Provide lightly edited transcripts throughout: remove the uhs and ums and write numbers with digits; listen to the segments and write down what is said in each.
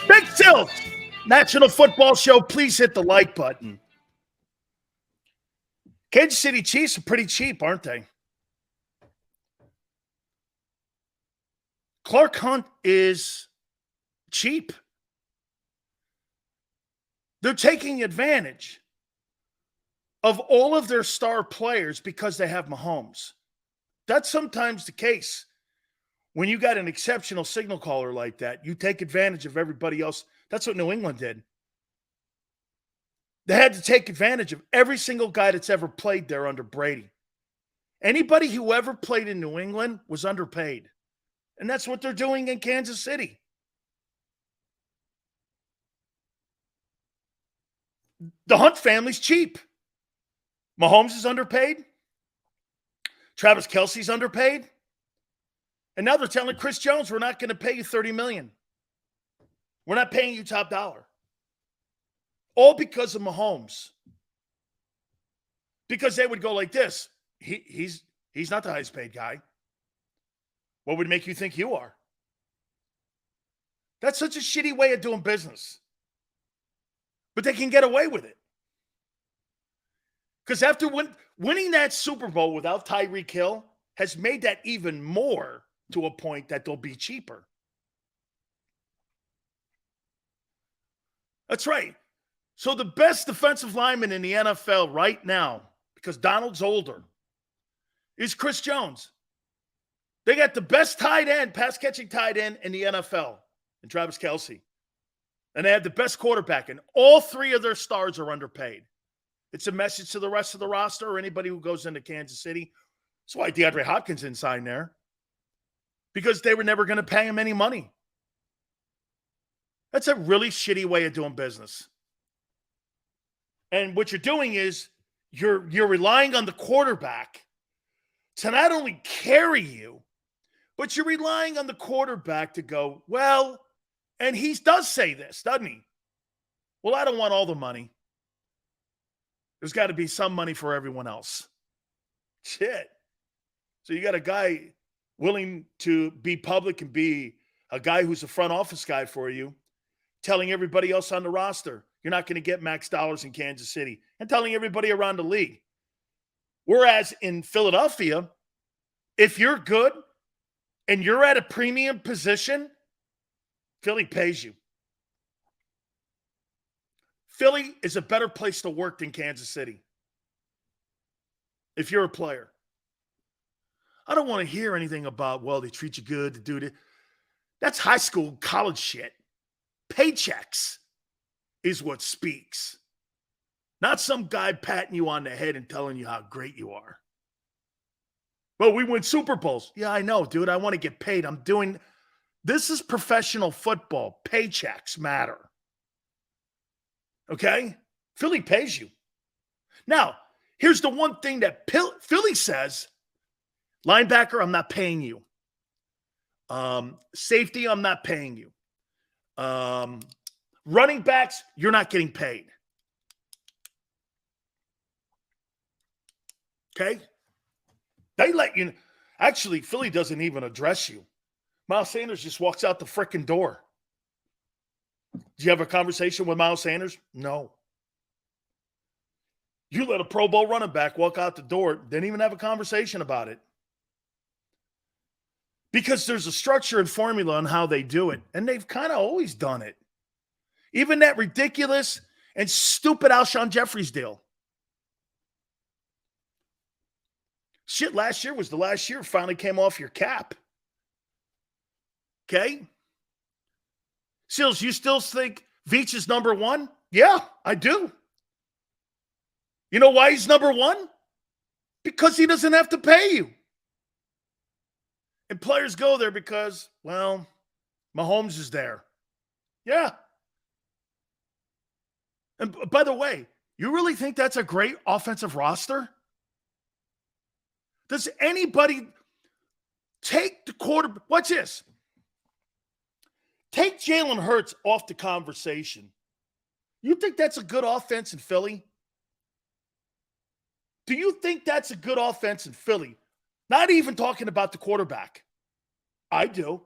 Big Sills, National Football Show. Please hit the like button. Kansas City Chiefs are pretty cheap, aren't they? Clark Hunt is cheap. They're taking advantage of all of their star players because they have Mahomes. That's sometimes the case. When you got an exceptional signal caller like that, you take advantage of everybody else. That's what New England did. They had to take advantage of every single guy that's ever played there under Brady. Anybody who ever played in New England was underpaid. And that's what they're doing in Kansas City. The Hunt family's cheap. Mahomes is underpaid. Travis Kelce's underpaid. And now they're telling Chris Jones, we're not going to pay you $30 million. We're not paying you top dollar. All because of Mahomes. Because they would go like this. He's not the highest paid guy. What would make you think you are? That's such a shitty way of doing business. But they can get away with it. Because after winning that Super Bowl without Tyreek Hill has made that even more to a point that they'll be cheaper. That's right. So the best defensive lineman in the NFL right now, because Donald's older, is Chris Jones. They got the best tight end, pass-catching tight end in the NFL, in Travis Kelce. And they have the best quarterback, and all three of their stars are underpaid. It's a message to the rest of the roster or anybody who goes into Kansas City. That's why DeAndre Hopkins didn't sign there. Because they were never going to pay him any money. That's a really shitty way of doing business. And what you're doing is you're relying on the quarterback to not only carry you, but you're relying on the quarterback to go, well, and he does say this, doesn't he? Well, I don't want all the money. There's got to be some money for everyone else. Shit. So you got a guy willing to be public and be a guy who's a front office guy for you, telling everybody else on the roster, you're not going to get max dollars in Kansas City, and telling everybody around the league. Whereas in Philadelphia, if you're good and you're at a premium position, Philly pays you. Philly is a better place to work than Kansas City. If you're a player. I don't want to hear anything about, well, they treat you good to do this. That's high school, college shit. Paychecks is what speaks. Not some guy patting you on the head and telling you how great you are. Well, we win Super Bowls. Yeah, I know, dude. I want to get paid. This is professional football. Paychecks matter. Okay? Philly pays you. Now, here's the one thing that Philly says. Linebacker, I'm not paying you. Safety, I'm not paying you. Running backs, you're not getting paid. Okay? They let you. Actually, Philly doesn't even address you. Miles Sanders just walks out the frickin' door. Did you have a conversation with Miles Sanders? No. You let a Pro Bowl running back walk out the door, didn't even have a conversation about it. Because there's a structure and formula on how they do it. And they've kind of always done it. Even that ridiculous and stupid Alshon Jeffries deal. Shit, last year was the last year finally came off your cap. Okay? Seals, you still think Veach is number one? Yeah, I do. You know why he's number one? Because he doesn't have to pay you. And players go there because, well, Mahomes is there. Yeah. And by the way, you really think that's a great offensive roster? Does anybody take the quarterback? Watch this. Take Jalen Hurts off the conversation. You think that's a good offense in Philly? Do you think that's a good offense in Philly? Not even talking about the quarterback. I do.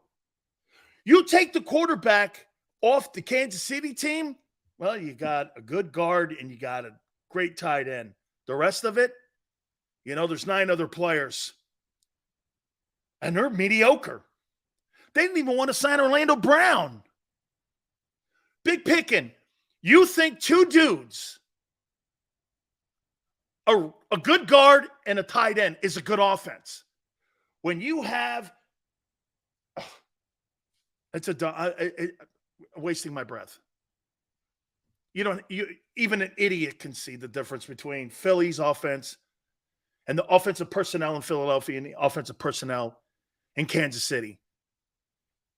You take the quarterback Off the Kansas City team, well, you got a good guard and you got a great tight end. The rest of it, there's 9 other players. And they're mediocre. They didn't even want to sign Orlando Brown. Big picking. You think 2 dudes, a good guard and a tight end, is a good offense. When you have, wasting my breath. Even an idiot can see the difference between Philly's offense and the offensive personnel in Philadelphia and the offensive personnel in Kansas City.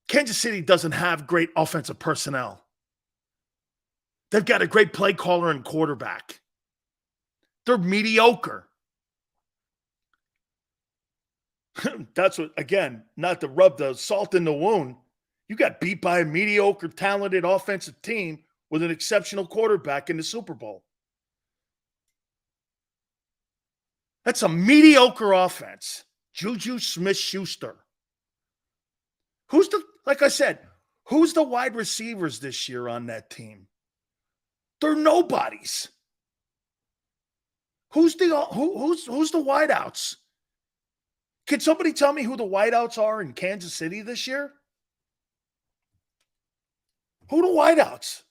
Kansas City doesn't have great offensive personnel. They've got a great play caller and quarterback. They're mediocre. That's what, again, not to rub the salt in the wound. You got beat by a mediocre, talented offensive team with an exceptional quarterback in the Super Bowl. That's a mediocre offense. Juju Smith-Schuster. Like I said, who's the wide receivers this year on that team? They're nobodies. Who's the wideouts? Can somebody tell me who the wideouts are in Kansas City this year? Who are the wideouts?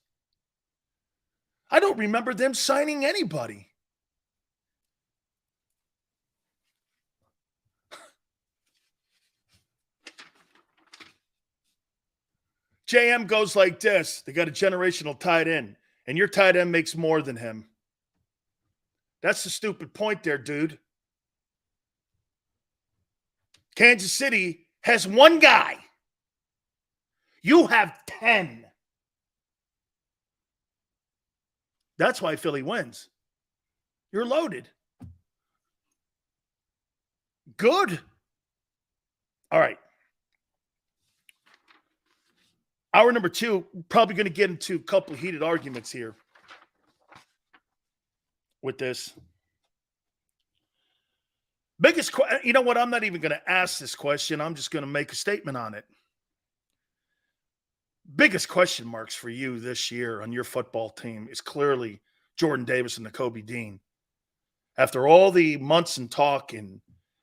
I don't remember them signing anybody. JM goes like this. They got a generational tight end, and your tight end makes more than him. That's the stupid point there, dude. Kansas City has 1 guy. You have 10. That's why Philly wins. You're loaded. Good. All right. Hour number 2, probably going to get into a couple heated arguments here with this. You know what? I'm not even going to ask this question. I'm just going to make a statement on it. Biggest question marks for you this year on your football team is clearly Jordan Davis and Nakobe Dean. After all the months and talk and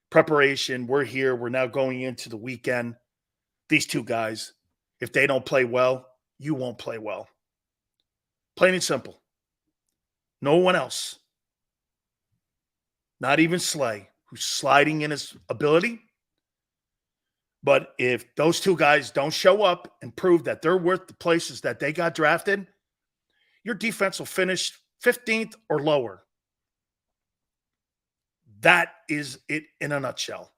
preparation, we're here. We're now going into the weekend. These 2 guys, if they don't play well, you won't play well. Plain and simple. No one else. Not even Slay, who's sliding in his ability. But if those 2 guys don't show up and prove that they're worth the places that they got drafted, your defense will finish 15th or lower. That is it in a nutshell.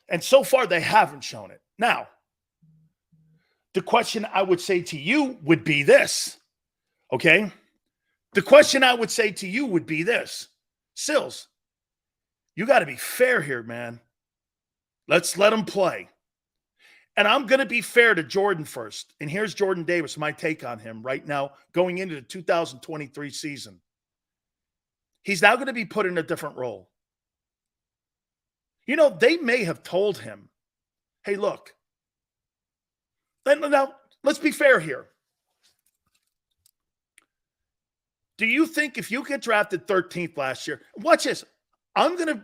And so far, they haven't shown it. Now, the question I would say to you would be this, okay? The question I would say to you would be this. Sills, you got to be fair here, man. Let's let him play. And I'm going to be fair to Jordan first. And here's Jordan Davis, my take on him right now, going into the 2023 season. He's now going to be put in a different role. They may have told him, hey, look, now let's be fair here. Do you think if you get drafted 13th last year, watch this, I'm going to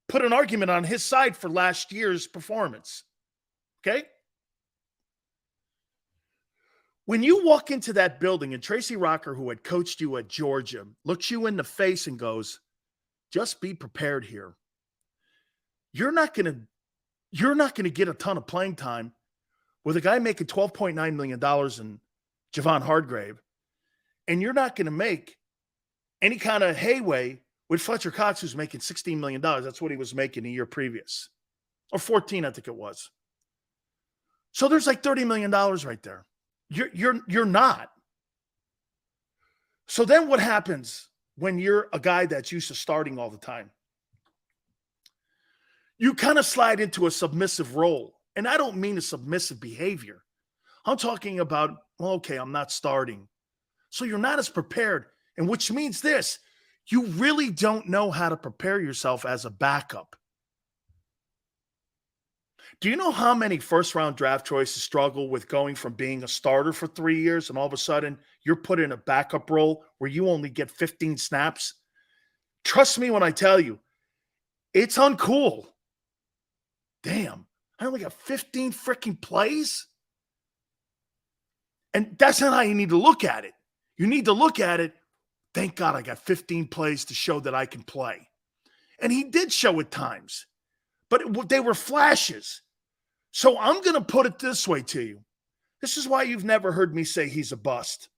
put an argument on his side for last year's performance. Okay? When you walk into that building and Tracy Rocker, who had coached you at Georgia, looks you in the face and goes, just be prepared here. You're not going to get a ton of playing time with a guy making $12.9 million in Javon Hargrave, and you're not going to make any kind of headway with Fletcher Cox, who's making $16 million. That's what he was making a year previous. Or 14, I think it was. So there's like $30 million right there. You're not. So then what happens when you're a guy that's used to starting all the time? You kind of slide into a submissive role. And I don't mean a submissive behavior. I'm talking about, well, okay, I'm not starting. So you're not as prepared. And which means this, you really don't know how to prepare yourself as a backup. Do you know how many first-round draft choices struggle with going from being a starter for 3 years and all of a sudden you're put in a backup role where you only get 15 snaps? Trust me when I tell you, it's uncool. Damn, I only got 15 freaking plays? And that's not how you need to look at it. You need to look at it, thank God I got 15 plays to show that I can play. And he did show at times, but they were flashes. So I'm going to put it this way to you. This is why you've never heard me say he's a bust.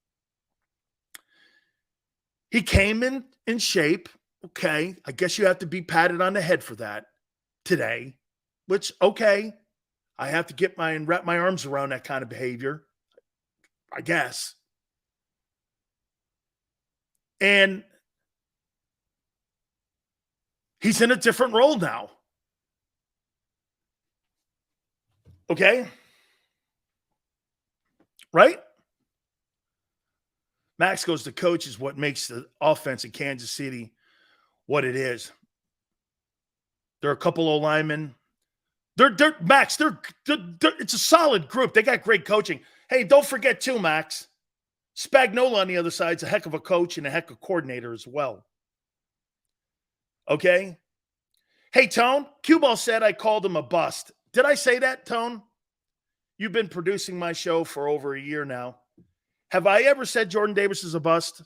He came in shape. Okay, I guess you have to be patted on the head for that today, which, okay, I have to get wrap my arms around that kind of behavior, I guess. And he's in a different role now. Okay? Right? Max goes, the coach is what makes the offense in Kansas City what it is. There are a couple of linemen. Max, it's a solid group. They got great coaching. Hey, don't forget too, Max, Spagnuolo on the other side is a heck of a coach and a heck of a coordinator as well. Okay? Hey, Tone, Q-Ball said I called him a bust. Did I say that, Tone? You've been producing my show for over a year now. Have I ever said Jordan Davis is a bust?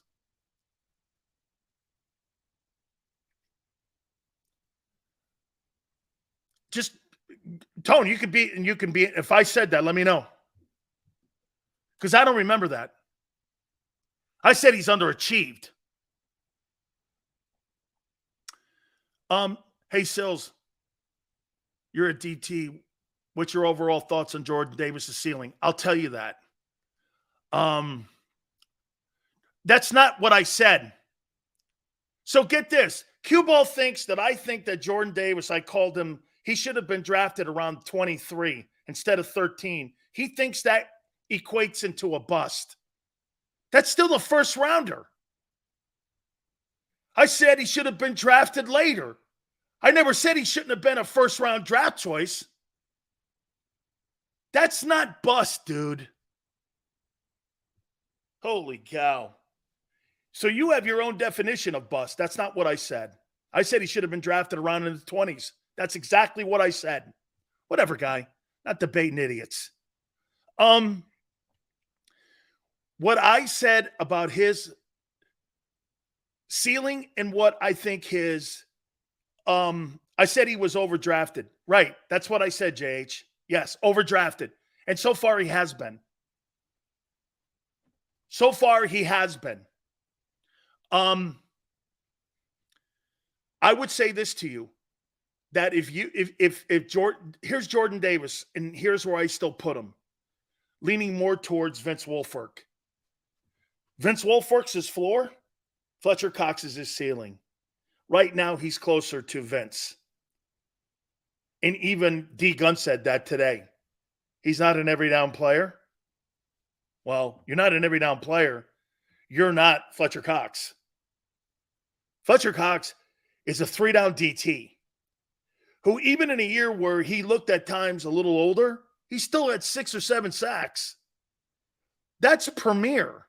Just, Tone, you can be, if I said that, let me know. Because I don't remember that. I said he's underachieved. Hey, Sills, you're a DT. What's your overall thoughts on Jordan Davis' ceiling? I'll tell you that. That's not what I said. So get this. Q-Ball thinks that I think that Jordan Davis, I called him, he should have been drafted around 23 instead of 13. He thinks that equates into a bust. That's still a first rounder. I said he should have been drafted later. I never said he shouldn't have been a first round draft choice. That's not bust, dude. Holy cow. So you have your own definition of bust. That's not what I said. I said he should have been drafted around in the 20s. That's exactly what I said. Whatever, guy. Not debating idiots. What I said about his ceiling and what I think his I said he was overdrafted. Right. That's what I said, JH. Yes, overdrafted. And so far he has been. So far he has been. I would say this to you, that if Jordan, here's Jordan Davis, and here's where I still put him, leaning more towards Vince Wilfork. Vince Wilfork's his floor. Fletcher Cox is his ceiling. Right now, he's closer to Vince. And even D. Gunn said that today. He's not an every down player. Well, you're not an every down player. You're not Fletcher Cox. Fletcher Cox is a 3-down DT who, even in a year where he looked at times a little older, he still had 6 or 7 sacks. That's premier.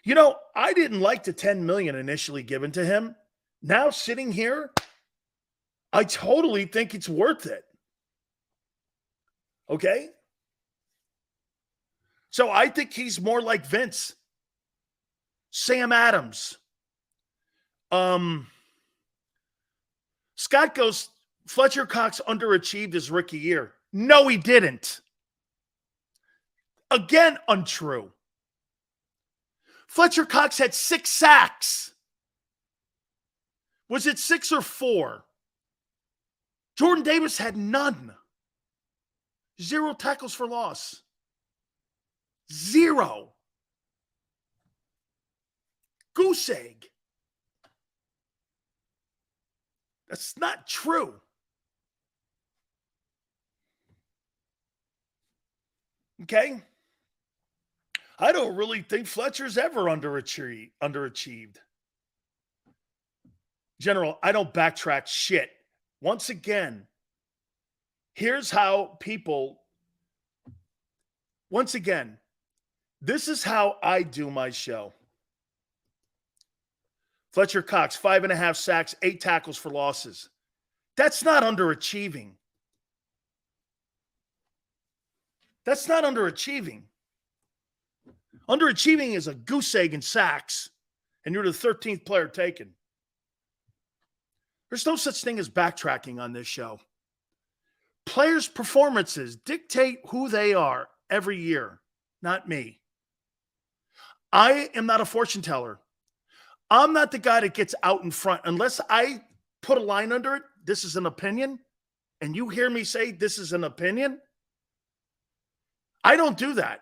You know, I didn't like the $10 million initially given to him. Now sitting here, I totally think it's worth it. Okay? So I think he's more like Vince. Sam Adams. Scott goes, Fletcher Cox underachieved his rookie year. No, he didn't. Again, untrue. Fletcher Cox had 6 sacks. Was it 6 or 4? Jordan Davis had none. 0 tackles for loss. 0. Goose egg. That's not true. Okay? I don't really think Fletcher's ever underachieved. General, I don't backtrack shit. Once again, Here's how people, once again, this is how I do my show. Fletcher Cox, 5.5 sacks, 8 tackles for losses. That's not underachieving. That's not underachieving. Underachieving is a goose egg in sacks, and you're the 13th player taken. There's no such thing as backtracking on this show. Players' performances dictate who they are every year, not me. I am not a fortune teller. I'm not the guy that gets out in front. Unless I put a line under it, this is an opinion, and you hear me say this is an opinion, I don't do that.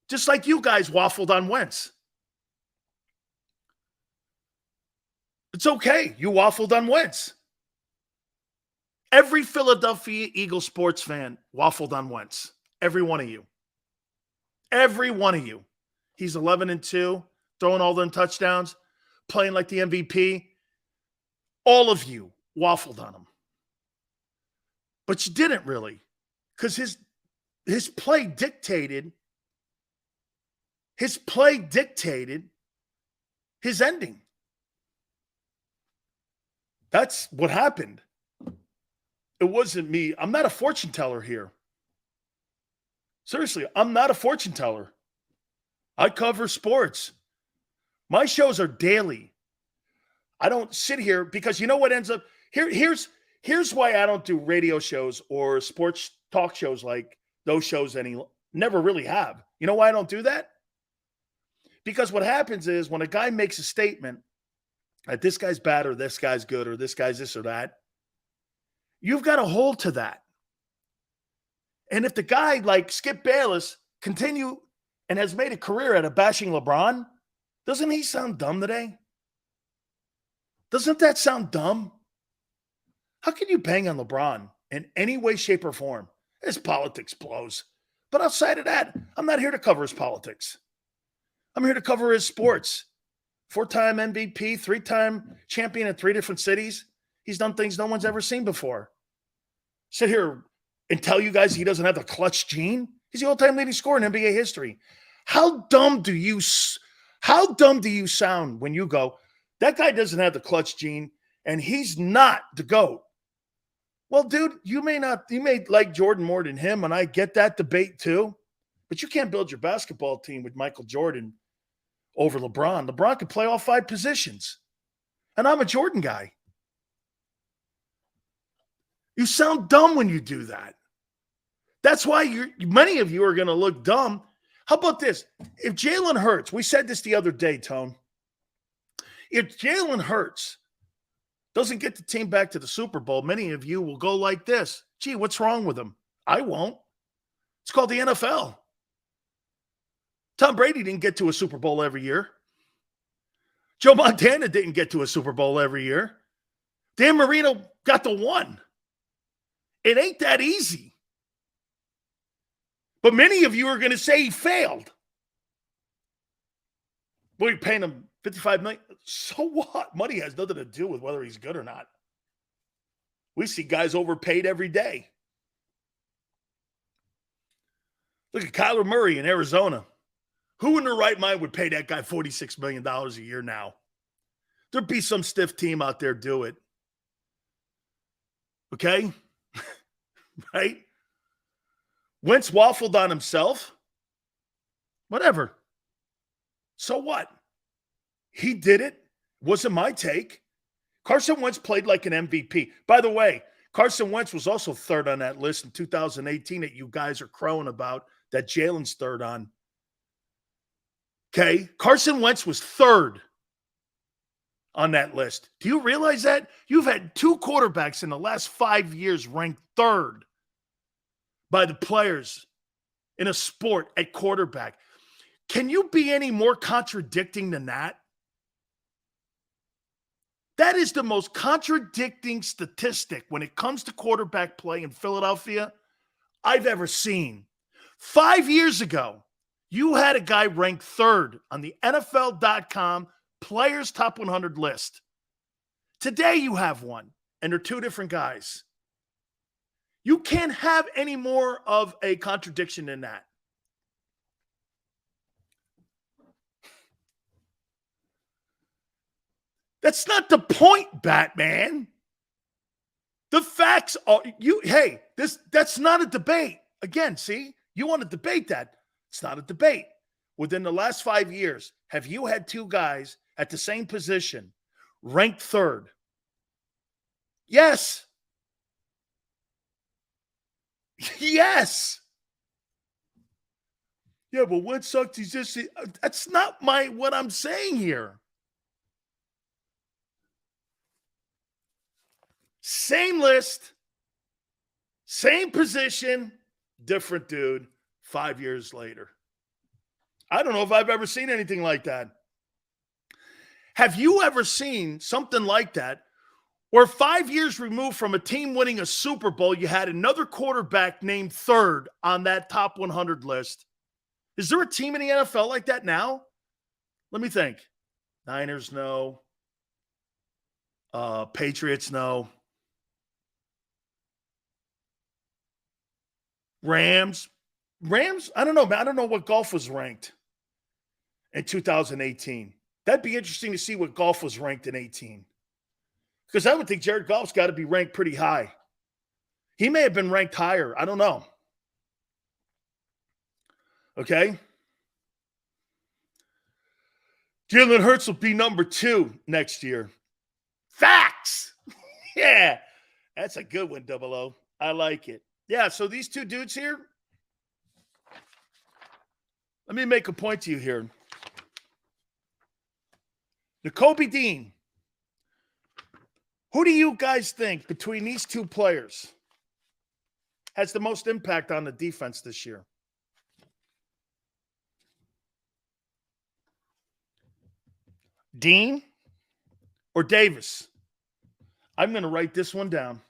Just like you guys waffled on Wentz. It's okay. You waffled on Wentz. Every Philadelphia Eagles sports fan waffled on Wentz. Every one of you. Every one of you. He's 11-2, throwing all them touchdowns, playing like the MVP. All of you waffled on him. But you didn't really, because his play dictated his ending. That's what happened. It wasn't me. I'm not a fortune teller here. Seriously, I'm not a fortune teller. I cover sports. My shows are daily. I don't sit here because you know what ends up here's why I don't do radio shows or sports talk shows like those shows never really have. You know why I don't do that? Because what happens is when a guy makes a statement that this guy's bad or this guy's good or this guy's this or that, you've got to hold to that. And if the guy like Skip Bayless continue and has made a career out of bashing LeBron, doesn't he sound dumb today? Doesn't that sound dumb? How can you bang on LeBron in any way, shape, or form? His politics blows. But outside of that, I'm not here to cover his politics. I'm here to cover his sports. 4-time MVP, 3-time champion in 3 different cities. He's done things no one's ever seen before. Sit here and tell you guys he doesn't have the clutch gene? He's the all-time leading scorer in NBA history. How dumb do you sound when you go, that guy doesn't have the clutch gene and he's not the GOAT? Well, dude, you may like Jordan more than him, and I get that debate too, but you can't build your basketball team with Michael Jordan over LeBron. LeBron could play all 5 positions, and I'm a Jordan guy. You sound dumb when you do that. That's why many of you are going to look dumb. How about this? If Jalen Hurts, we said this the other day, Tone. If Jalen Hurts doesn't get the team back to the Super Bowl, many of you will go like this. Gee, what's wrong with him? I won't. It's called the NFL. Tom Brady didn't get to a Super Bowl every year. Joe Montana didn't get to a Super Bowl every year. Dan Marino got to 1. It ain't that easy. But many of you are going to say he failed. Well, you're paying him $55 million. So what? Money has nothing to do with whether he's good or not. We see guys overpaid every day. Look at Kyler Murray in Arizona. Who in their right mind would pay that guy $46 million a year now? There'd be some stiff team out there do it. Okay? Right? Wentz waffled on himself. Whatever. So what? He did it. Wasn't my take. Carson Wentz played like an MVP. By the way, Carson Wentz was also 3rd on that list in 2018 that you guys are crowing about, that Jalen's 3rd on. Okay? Carson Wentz was 3rd on that list. Do you realize that? You've had 2 quarterbacks in the last 5 years ranked 3rd by the players in a sport at quarterback. Can you be any more contradicting than that? That is the most contradicting statistic when it comes to quarterback play in Philadelphia I've ever seen. 5 years ago, you had a guy ranked 3rd on the NFL.com Players Top 100 list. Today you have one, and they're 2 different guys. You can't have any more of a contradiction than that. That's not the point, Batman. The facts are that's not a debate. Again, see, you want to debate that. It's not a debate. Within the last 5 years, have you had two guys at the same position ranked third? Yes. Yes. Yeah, but what sucks is just that's not what I'm saying here. Same list, same position, different dude 5 years later. I don't know if I've ever seen anything like that. Have you ever seen something like that where 5 years removed from a team winning a Super Bowl, you had another quarterback named third on that top 100 list? Is there a team in the NFL like that now? Let me think. Niners, no. Patriots, no. Rams, I don't know, man. I don't know what golf was ranked in 2018. That'd be interesting to see what golf was ranked in 18. Because I would think Jared Goff's got to be ranked pretty high. He may have been ranked higher. I don't know. Okay? Jalen Hurts will be number 2 next year. Facts! Yeah. That's a good one, 00. I like it. Yeah, so these two dudes here, let me make a point to you here. Nakobe Dean, who do you guys think between these two players has the most impact on the defense this year? Dean or Davis? I'm going to write this one down.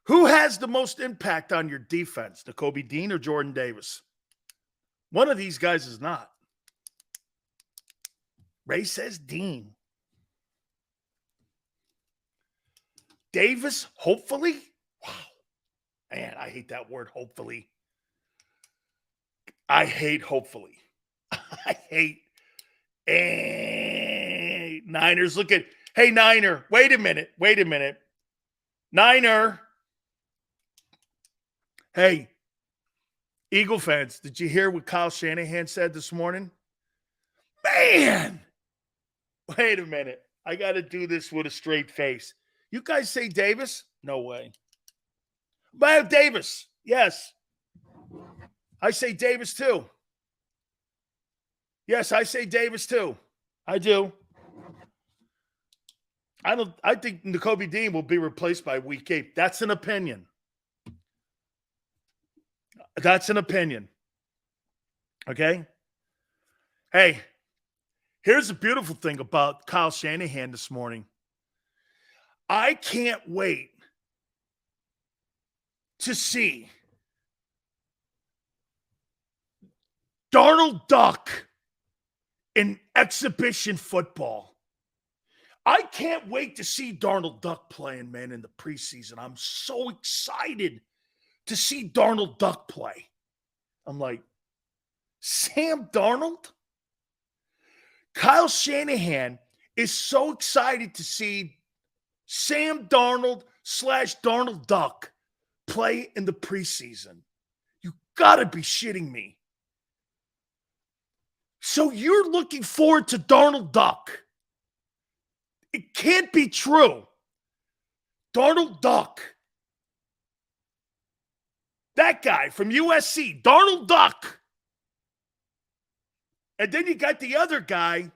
Who has the most impact on your defense, Nakobe Dean or Jordan Davis? One of these guys is not. Ray says Dean. Davis, hopefully? Wow. Man, I hate that word, hopefully. I hate hopefully. I hate Niners. Look at, hey, Niner, wait a minute. Niner. Hey, Eagle fans, did you hear what Kyle Shanahan said this morning? Man, wait a minute. I got to do this with a straight face. You guys say Davis? No way. But Davis, yes. I say Davis too. Yes, I say Davis too. I do. I think Nakobe Dean will be replaced by week 8. That's an opinion. That's an opinion. Okay? Hey, here's the beautiful thing about Kyle Shanahan this morning. I can't wait to see Darnold Duck in exhibition football. I can't wait to see Darnold Duck playing, man, in the preseason. I'm so excited to see Darnold Duck play. I'm like, Sam Darnold? Kyle Shanahan is so excited to see Sam Darnold / Darnold Duck play in the preseason. You gotta be shitting me. So you're looking forward to Darnold Duck. It can't be true. Darnold Duck. That guy from USC, Darnold Duck. And then you got the other guy,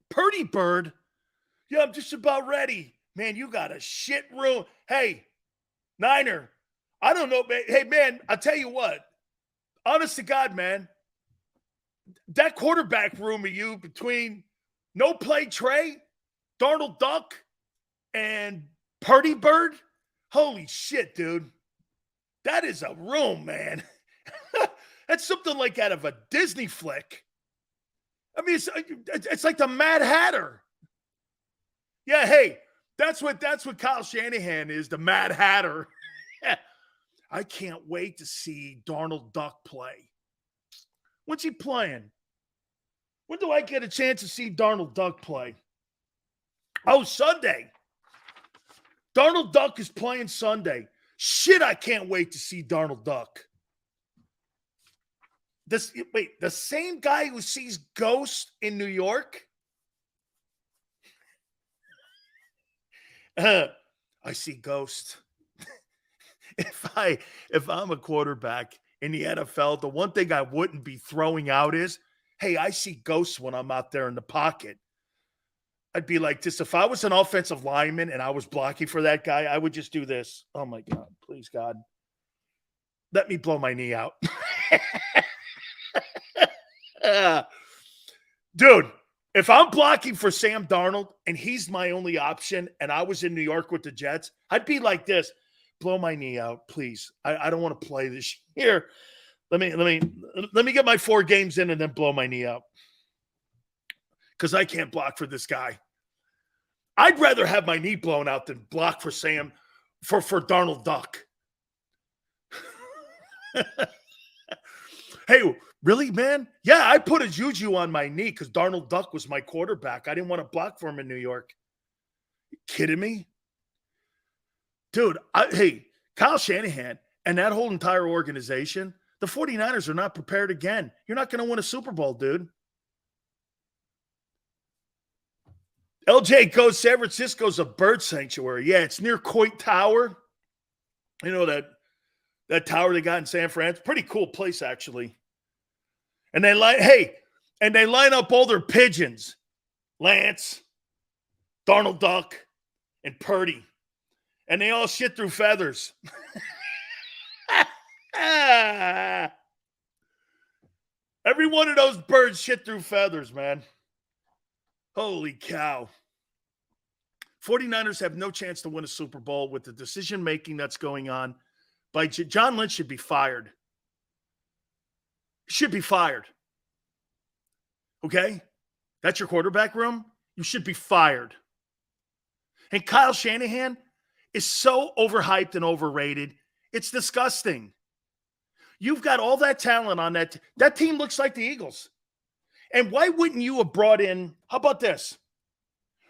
Purdy Bird. Yeah, I'm just about ready. Man, you got a shit room. Hey, Niner, I don't know, man. Hey, man, I'll tell you what. Honest to God, man, that quarterback room of you between no play Trey, Darnold Duck, and Purdy Bird, holy shit, dude. That is a room, man. That's something like out of a Disney flick. I mean, it's like the Mad Hatter. Yeah, hey, that's what Kyle Shanahan is, the Mad Hatter. I can't wait to see Darnold Duck play. When's he playing? When do I get a chance to see Darnold Duck play? Oh, Sunday. Darnold Duck is playing Sunday. Shit, I can't wait to see Darnold Duck. The same guy who sees ghosts in New York? I see ghosts. If I'm a quarterback in the NFL, the one thing I wouldn't be throwing out is, hey, I see ghosts when I'm out there in the pocket. I'd be like this. If I was an offensive lineman and I was blocking for that guy, I would just do this. Oh my God, please God. Let me blow my knee out. Dude, if I'm blocking for Sam Darnold and he's my only option and I was in New York with the Jets, I'd be like this. Blow my knee out, please. I don't want to play this year. Let me get my 4 games in and then blow my knee out. Because I can't block for this guy. I'd rather have my knee blown out than block for Sam for Darnold Duck. Hey, really, man? Yeah, I put a juju on my knee because Darnold Duck was my quarterback. I didn't want to block for him in New York. You kidding me? Dude, hey, Kyle Shanahan and that whole entire organization, the 49ers are not prepared again. You're not going to win a Super Bowl, dude. LJ goes, San Francisco's a bird sanctuary. Yeah, it's near Coit Tower. You know that tower they got in San Fran? It's a pretty cool place, actually. And they line up all their pigeons. Lance, Darnold Duck, and Purdy. And they all shit through feathers. Every one of those birds shit through feathers, man. Holy cow. 49ers have no chance to win a Super Bowl with the decision-making that's going on. John Lynch should be fired. Should be fired. Okay? That's your quarterback room? You should be fired. And Kyle Shanahan is so overhyped and overrated. It's disgusting. You've got all that talent on that. That team looks like the Eagles. And why wouldn't you have brought in, how about this?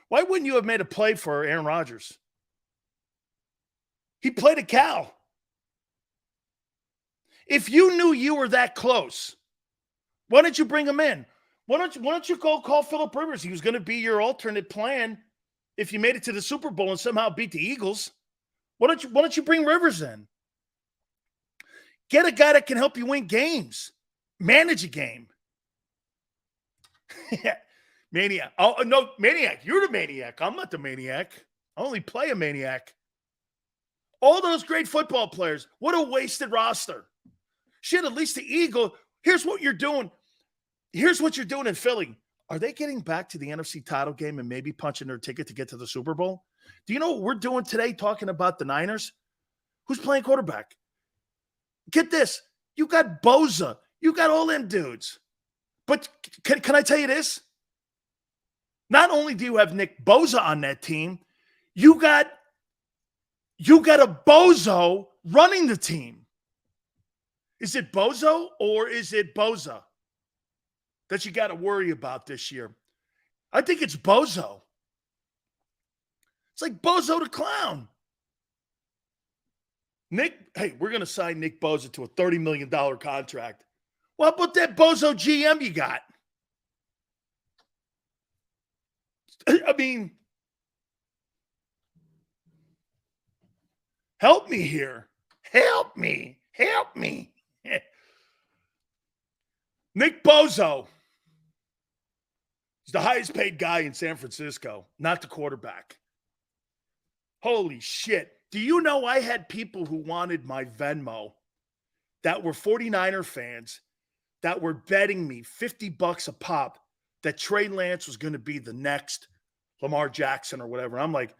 Why wouldn't you have made a play for Aaron Rodgers? He played a cow. If you knew you were that close, why don't you bring him in? Why don't you go call Phillip Rivers? He was going to be your alternate plan if you made it to the Super Bowl and somehow beat the Eagles. Why don't you bring Rivers in? Get a guy that can help you win games. Manage a game. Maniac. Oh, no, Maniac. You're the maniac. I'm not the maniac. I only play a maniac. All those great football players. What a wasted roster. Shit, at least the Eagle. Here's what you're doing. Here's what you're doing in Philly. Are they getting back to the NFC title game and maybe punching their ticket to get to the Super Bowl? Do you know what we're doing today talking about the Niners? Who's playing quarterback? Get this. You got Bosa. You got all them dudes. But can I tell you this? Not only do you have Nick Bosa on that team, you got a bozo running the team. Is it Bozo or is it Boza that you got to worry about this year? I think it's Bozo. It's like Bozo the Clown. Hey, we're going to sign Nick Bosa to a $30 million contract. Well, how about that Bozo GM you got? I mean, help me here. Help me. Nick Bozo is the highest paid guy in San Francisco, not the quarterback. Holy shit. Do you know I had people who wanted my Venmo that were 49er fans that were betting me $50 a pop that Trey Lance was going to be the next Lamar Jackson or whatever. I'm like,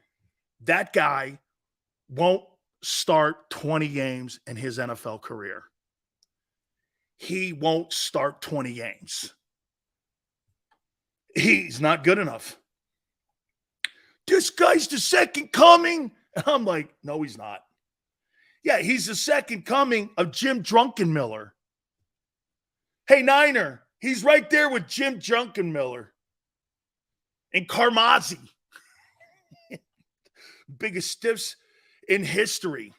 that guy won't start 20 games in his NFL career. He won't start 20 games. He's not good enough. This guy's the second coming. And I'm like, no, he's not. Yeah, he's the second coming of Jim Drunkenmiller. Hey, Niner, he's right there with Jim Drunkenmiller and Carmazzi. Biggest stiffs in history.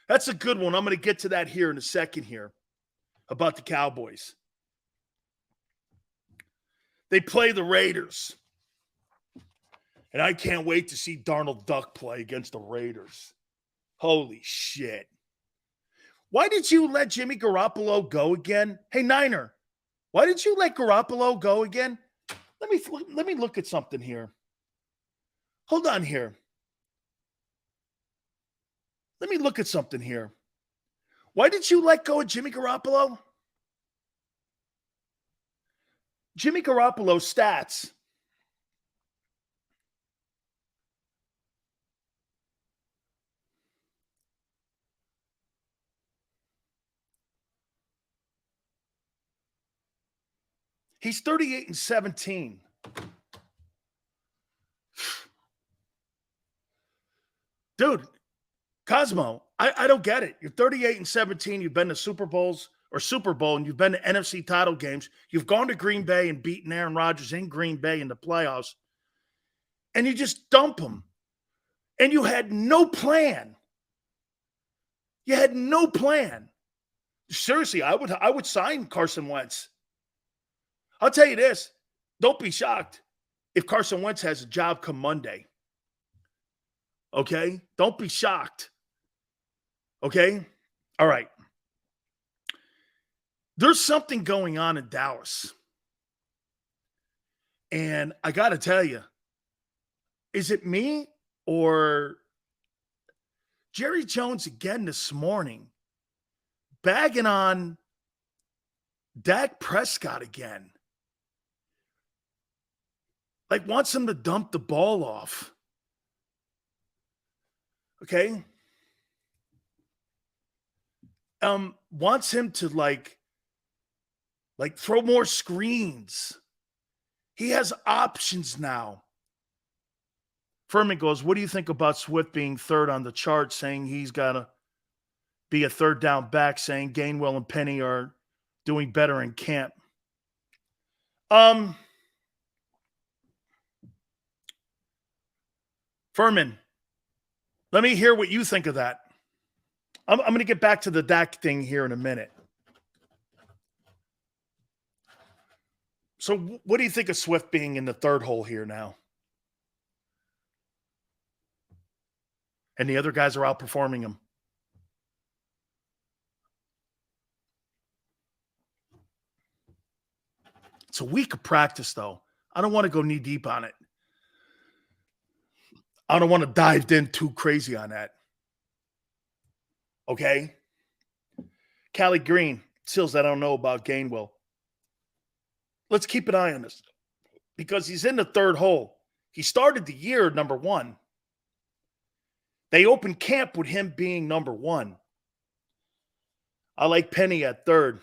That's a good one. I'm going to get to that here in a second here about the Cowboys. They play the Raiders. And I can't wait to see Darnold Duck play against the Raiders. Holy shit. Why did you let Jimmy Garoppolo go again? Hey, Niner, why did you let Garoppolo go again? Let me look at something here. Hold on here. Let me look at something here. Why did you let go of Jimmy Garoppolo? Jimmy Garoppolo's stats. He's 38-17. Dude, Cosmo, I don't get it. You're 38-17. You've been to Super Bowls or Super Bowl, and you've been to NFC title games. You've gone to Green Bay and beaten Aaron Rodgers in Green Bay in the playoffs, and you just dump him. And you had no plan. You had no plan. Seriously, I would sign Carson Wentz. I'll tell you this. Don't be shocked if Carson Wentz has a job come Monday. Okay? Don't be shocked. Okay? All right. There's something going on in Dallas. And I got to tell you, is it me or Jerry Jones again this morning bagging on Dak Prescott again? Like, wants him to dump the ball off. Okay? Wants him to like throw more screens. He has options now. Furman goes, what do you think about Swift being third on the chart, saying he's got to be a third down back, saying Gainwell and Penny are doing better in camp? Furman, let me hear what you think of that. I'm going to get back to the Dak thing here in a minute. So what do you think of Swift being in the third hole here now? And the other guys are outperforming him. It's a week of practice, though. I don't want to go knee deep on it. I don't want to dive in too crazy on that. Okay? Callie Green, Sills, I don't know about Gainwell. Let's keep an eye on this because he's in the third hole. He started the year number one. They opened camp with him being number one. I like Penny at third.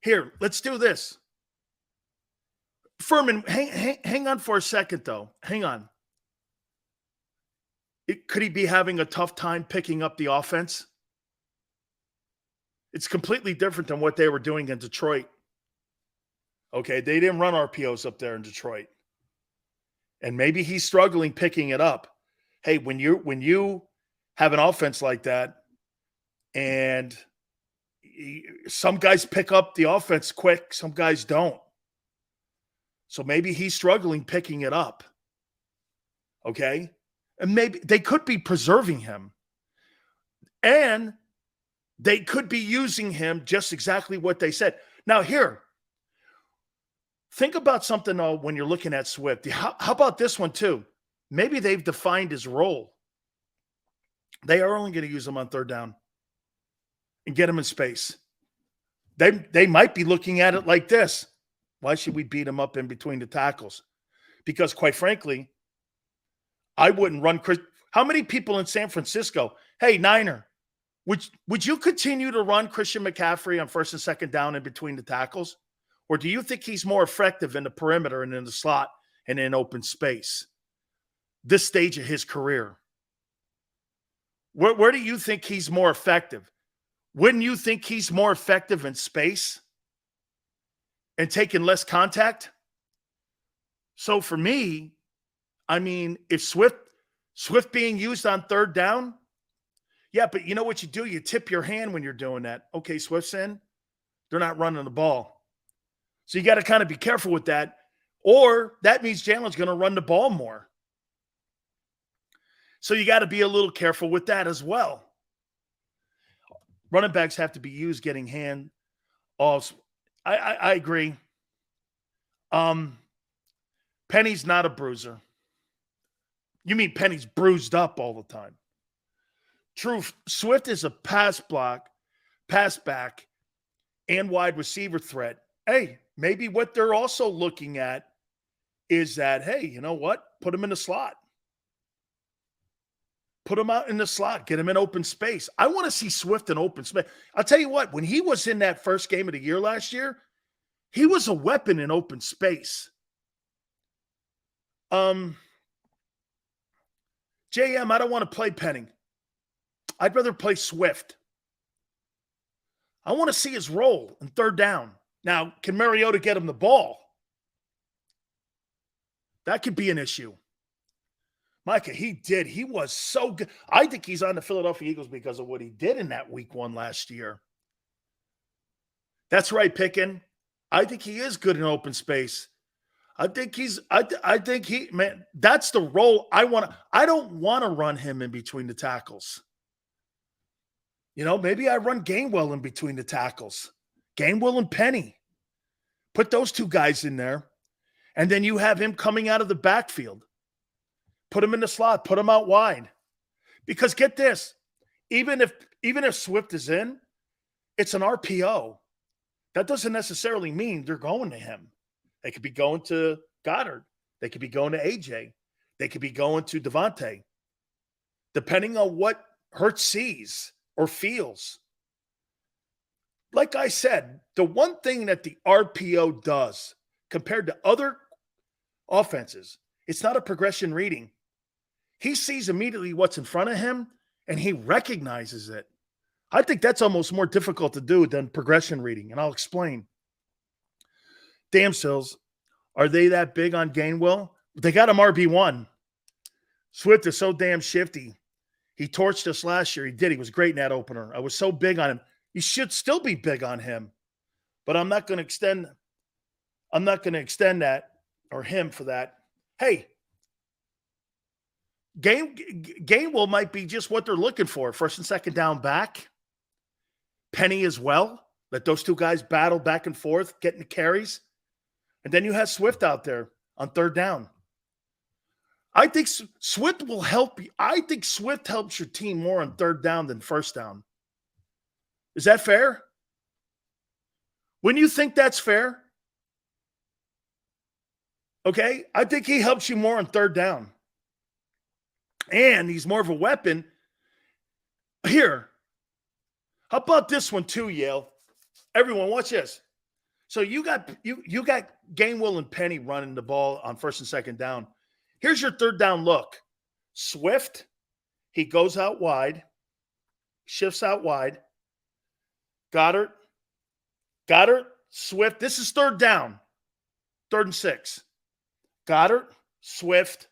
Here, let's do this. Furman, hang on for a second, though. Hang on. Could he be having a tough time picking up the offense? It's completely different than what they were doing in Detroit. Okay, they didn't run RPOs up there in Detroit. And maybe he's struggling picking it up. Hey, when you have an offense like that, and some guys pick up the offense quick, some guys don't. So maybe he's struggling picking it up. Okay? And maybe they could be preserving him. And they could be using him just exactly what they said. Now here, think about something when you're looking at Swift. How about this one too? Maybe they've defined his role. They are only going to use him on third down and get him in space. They might be looking at it like this. Why should we beat him up in between the tackles? Because quite frankly, I wouldn't run Chris. How many people in San Francisco? Hey, Niner, would you continue to run Christian McCaffrey on first and second down in between the tackles? Or do you think he's more effective in the perimeter and in the slot and in open space? This stage of his career. Where do you think he's more effective? Wouldn't you think he's more effective in space and taking less contact? So for me, I mean, if Swift being used on third down, yeah, but you know what you do? You tip your hand when you're doing that. Okay, Swift's in. They're not running the ball. So you got to kind of be careful with that. Or that means Jalen's going to run the ball more. So you got to be a little careful with that as well. Running backs have to be used getting hand offs. I agree. Penny's not a bruiser. You mean Penny's bruised up all the time. True, Swift is a pass back, and wide receiver threat. Hey, maybe what they're also looking at is that, hey, you know what? Put him in the slot. Put him out in the slot. Get him in open space. I want to see Swift in open space. I'll tell you what, when he was in that first game of the year last year, he was a weapon in open space. JM, I don't want to play Penning. I'd rather play Swift. I want to see his role in third down. Now, can Mariota get him the ball? That could be an issue. Micah, he did. He was so good. I think he's on the Philadelphia Eagles because of what he did in that week 1 last year. That's right, Pickin. I think he is good in open space. I think man, that's the role I want. I don't want to run him in between the tackles. You know, maybe I run Gainwell in between the tackles. Gainwell and Penny. Put those two guys in there. And then you have him coming out of the backfield. Put him in the slot. Put him out wide. Because get this, even if Swift is in, it's an RPO. That doesn't necessarily mean they're going to him. They could be going to Goddard. They could be going to AJ. They could be going to Devontae. Depending on what Hurts sees or feels. Like I said, the one thing that the RPO does compared to other offenses, it's not a progression reading. He sees immediately what's in front of him, and he recognizes it. I think that's almost more difficult to do than progression reading, and I'll explain. Damn Sills, are they that big on Gainwell? They got him RB1. Swift is so damn shifty. He torched us last year. He did. He was great in that opener. I was so big on him. You should still be big on him. But I'm not going to extend that or him for that. Hey, Gainwell might be just what they're looking for. First and second down back. Penny as well. Let those two guys battle back and forth, getting the carries. And then you have Swift out there on third down. I think Swift will help you. I think Swift helps your team more on third down than first down. Is that fair? When you think that's fair? Okay, I think he helps you more on third down. And he's more of a weapon. Here, how about this one too, Yale? Everyone, watch this. So you got Gainwell and Penny running the ball on first and second down. Here's your third down look. Swift, he goes out wide, shifts out wide. Goddard, Swift. This is third down, 3rd and 6. Goddard, Swift,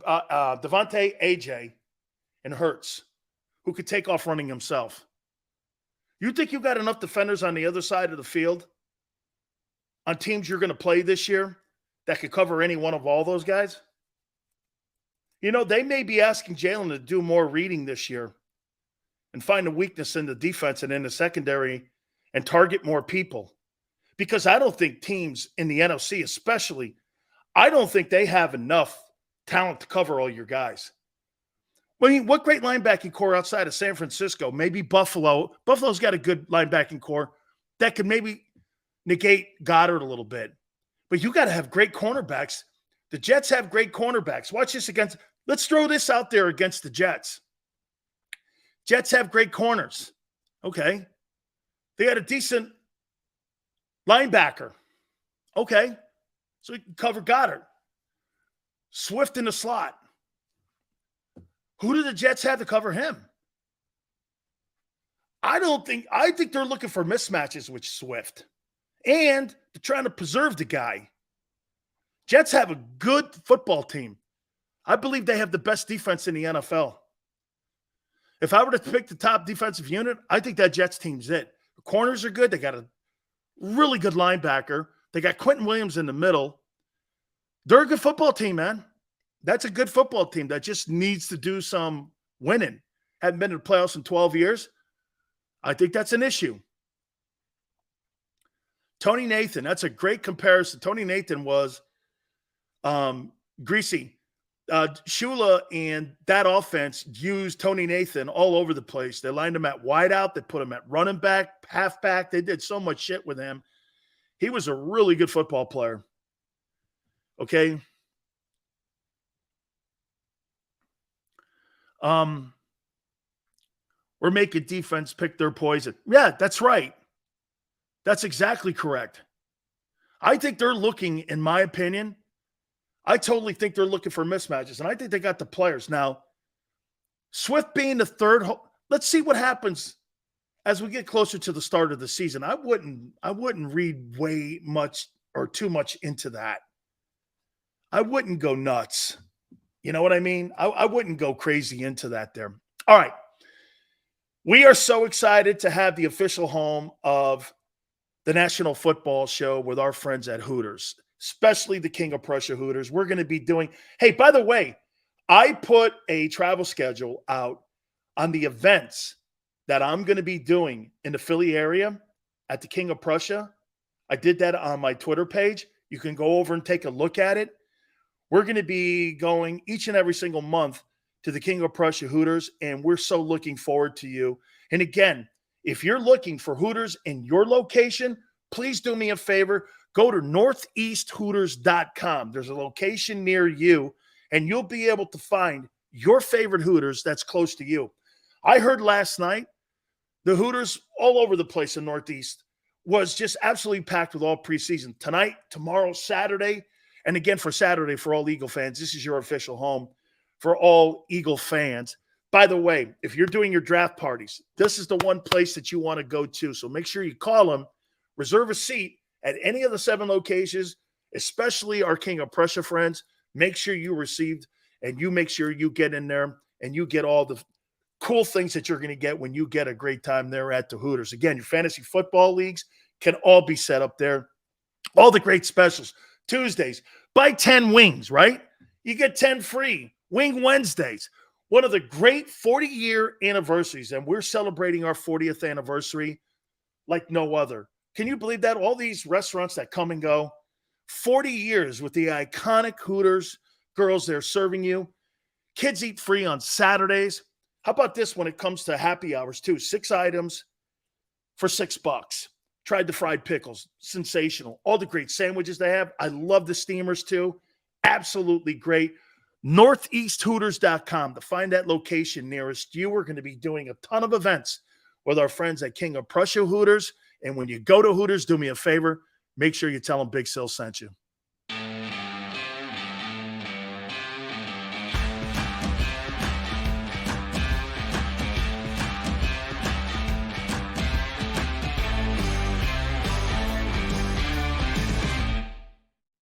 Devontae, AJ, and Hurts, who could take off running himself. You think you got enough defenders on the other side of the field on teams you're going to play this year that could cover any one of all those guys? You know, they may be asking Jalen to do more reading this year and find a weakness in the defense and in the secondary and target more people. Because I don't think teams in the NFC especially, I don't think they have enough talent to cover all your guys. I mean, what great linebacking core outside of San Francisco? Maybe Buffalo. Buffalo's got a good linebacking core that could maybe negate Goddard a little bit. But you got to have great cornerbacks. The Jets have great cornerbacks. Watch this against – let's throw this out there against the Jets. Jets have great corners. Okay. They got a decent linebacker. Okay. So he can cover Goddard. Swift in the slot. Who do the Jets have to cover him? I think they're looking for mismatches with Swift. And they're trying to preserve the guy. Jets have a good football team. I believe they have the best defense in the NFL. If I were to pick the top defensive unit, I think that Jets team's it. The corners are good. They got a really good linebacker. They got Quentin Williams in the middle. They're a good football team, man. That's a good football team that just needs to do some winning. Hadn't been in the playoffs in 12 years. I think that's an issue. Tony Nathan, that's a great comparison. Tony Nathan was greasy. Shula and that offense used Tony Nathan all over the place. They lined him at wideout. They put him at running back, halfback. They did so much shit with him. He was a really good football player. Okay. We're making defense pick their poison. Yeah, that's right. That's exactly correct. I think they're looking, in my opinion, I totally think they're looking for mismatches, and I think they got the players. Now, Swift being the third, let's see what happens as we get closer to the start of the season. I wouldn't read way much or too much into that. I wouldn't go nuts. You know what I mean? I wouldn't go crazy into that there. All right. We are so excited to have the official home of the National Football Show with our friends at Hooters, especially the King of Prussia Hooters. We're going to be doing, hey, by the way, I put a travel schedule out on the events that I'm going to be doing in the Philly area at the King of Prussia. I did that on my Twitter page. You can go over and take a look at it. We're going to be going each and every single month to the King of Prussia Hooters, and we're so looking forward to you. And again, if you're looking for Hooters in your location, please do me a favor. Go to northeasthooters.com. There's a location near you, and you'll be able to find your favorite Hooters that's close to you. I heard last night the Hooters all over the place in Northeast was just absolutely packed with all preseason. Tonight, tomorrow, Saturday, and again for Saturday for all Eagle fans, this is your official home for all Eagle fans. By the way, if you're doing your draft parties, this is the one place that you want to go to. So make sure you call them, reserve a seat at any of the 7 locations, especially our King of Prussia friends. Make sure you received and you make sure you get in there and you get all the cool things that you're going to get when you get a great time there at the Hooters. Again, your fantasy football leagues can all be set up there. All the great specials. Tuesdays, buy 10 wings, right? You get 10 free. Wing Wednesdays, one of the great 40-year anniversaries, and we're celebrating our 40th anniversary like no other. Can you believe that? All these restaurants that come and go, 40 years with the iconic Hooters girls there serving you. Kids eat free on Saturdays. How about this when it comes to happy hours too? 6 items for $6. Tried the fried pickles. Sensational. All the great sandwiches they have. I love the steamers too. Absolutely great. northeasthooters.com to find that location nearest you. We're going to be doing a ton of events with our friends at King of Prussia Hooters. And when you go to Hooters, do me a favor, make sure you tell them Big Sil sent you.